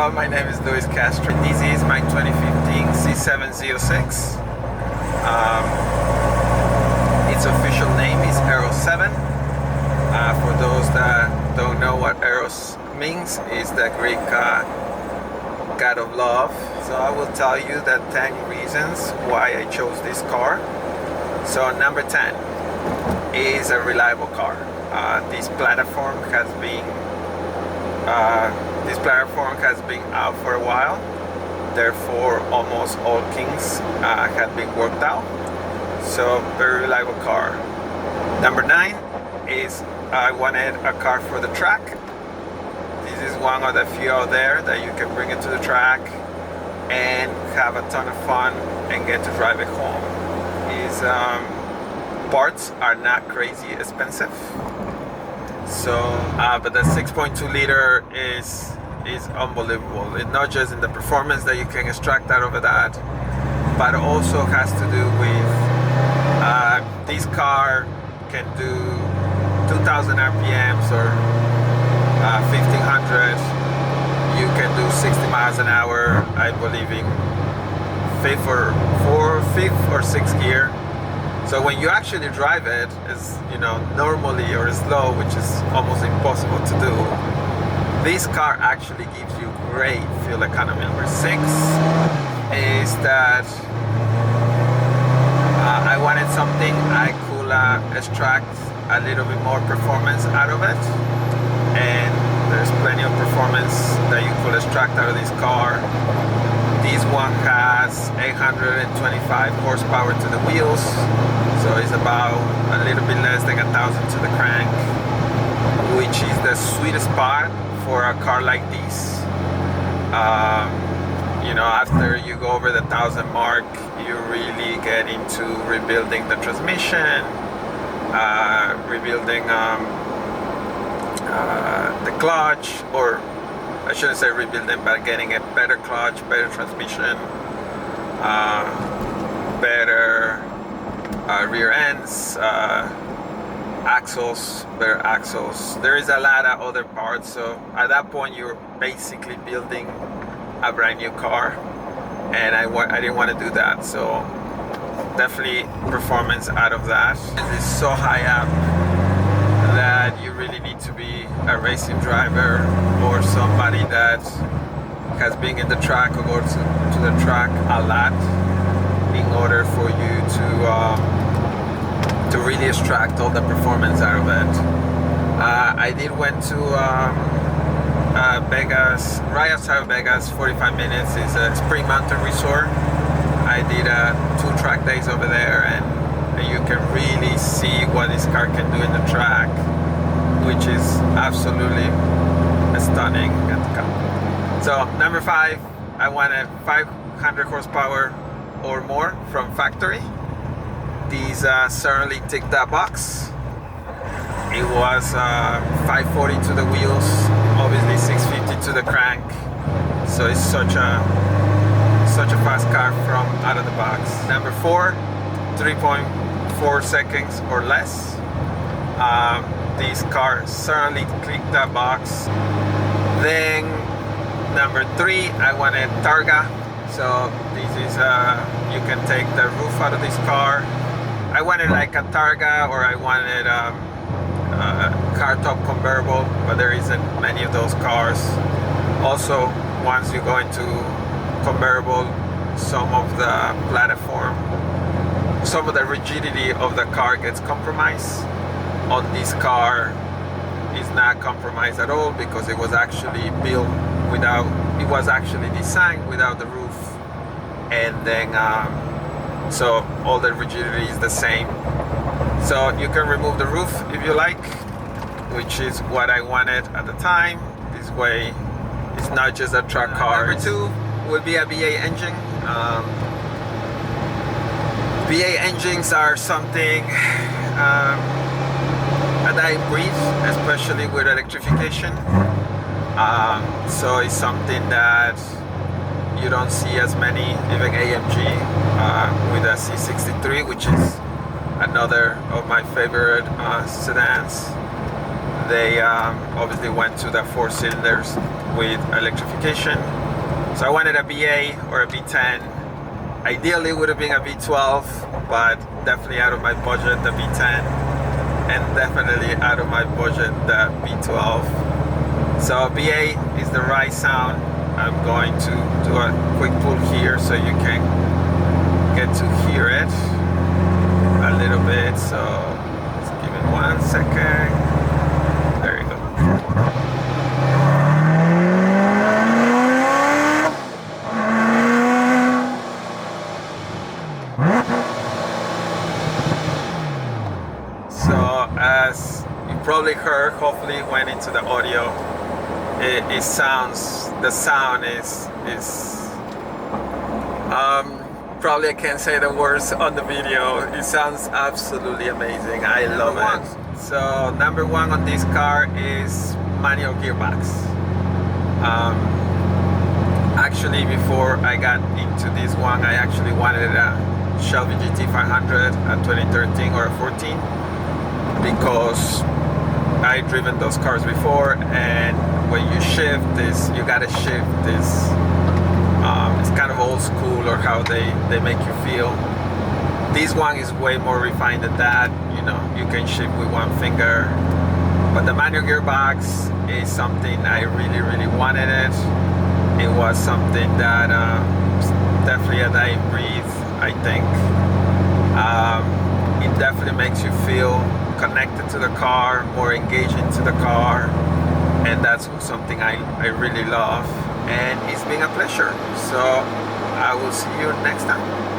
Hello, my name is Luis Castro. This is my 2015 C7 Z06. Its official name is Aero 7. For those that don't know what Eros means, is the Greek god of love. So I will tell you the 10 reasons why I chose this car. So number 10 is a reliable car. This platform has been out for a while. Therefore, almost all kinks have been worked out. So very reliable car. Number 9 is I wanted a car for the track. This is one of the few out there that you can bring it to the track and have a ton of fun and get to drive it home. Is parts are not crazy expensive. So, but the 6.2 liter is unbelievable. It's not just in the performance that you can extract out of that, but also has to do with this car can do 2,000 RPMs or 1,500. You can do 60 miles an hour, I believe, in fifth or sixth gear. So when you actually drive it, it's, normally or slow, which is almost impossible to do. This car actually gives you great fuel economy. Number 6 is that I wanted something I could extract a little bit more performance out of it, and there's plenty of performance that you could extract out of this car. This one has 825 horsepower to the wheels, so it's about a little bit less than 1,000 to the crank, which is the sweet spot for a car like this. After you go over the 1,000 mark, you really get into rebuilding the transmission, rebuilding the clutch, or I shouldn't say rebuilding, but getting a better clutch, better transmission, better rear ends, axles, better axles. There is a lot of other parts, so at that point you're basically building a brand new car, and I didn't want to do that, so definitely performance out of that. It's so high up that you really need to be a racing driver or somebody that has been in the track or goes to the track a lot in order for you to really extract all the performance out of it. I did went to Vegas, right outside of Vegas, 45 minutes. Is a Spring Mountain Resort. I did 2 track days over there, and you can really see what this car can do in the track, which is absolutely stunning. So number 5, I wanted 500 horsepower or more from factory. These certainly ticked that box. It was 540 to the wheels, obviously 650 to the crank. So it's such a fast car from out of the box. Number 4, 3.4 seconds or less. This car certainly clicked that box. Then number 3, I wanted targa. So this is you can take the roof out of this car. I wanted like a targa, or I wanted car top convertible, but there isn't many of those cars. Also, once you go into convertible, some of the platform, some of the rigidity of the car gets compromised. On this car, it's not compromised at all because it was actually built without, it was actually designed without the roof, and then so all the rigidity is the same. So you can remove the roof if you like, which is what I wanted at the time. This way it's not just a truck car. Number 2 would be a V8 engine. V8 engines are something that I breathe, especially with electrification. So it's something that you don't see as many, even AMG with a C63, which is another of my favorite sedans. They obviously went to the 4 cylinders with electrification. So I wanted a V8 or a V10. Ideally it would have been a V12, but definitely out of my budget the V10, and definitely out of my budget the V12. So V8 is the right sound. I'm going to do a quick pull here so you can get to hear it a little bit. So let's give it 1 second. There you go. So as you probably heard, hopefully it went into the audio. It sounds, the sound is probably I can't say the words on the video. It sounds absolutely amazing. I love it. So number one on this car is manual gearbox. Actually, before I got into this one, I actually wanted a Shelby GT500, a 2013 or a 14, because I've driven those cars before, and when you shift this, you gotta shift this. It's kind of old school, or how they make you feel. This one is way more refined than that. You know, you can shift with one finger. But the manual gearbox is something I really wanted it. It was something that definitely a dying breed, I think. It definitely makes you feel connected to the car, more engaging to the car, and that's something I really love, and it's been a pleasure. So I will see you next time.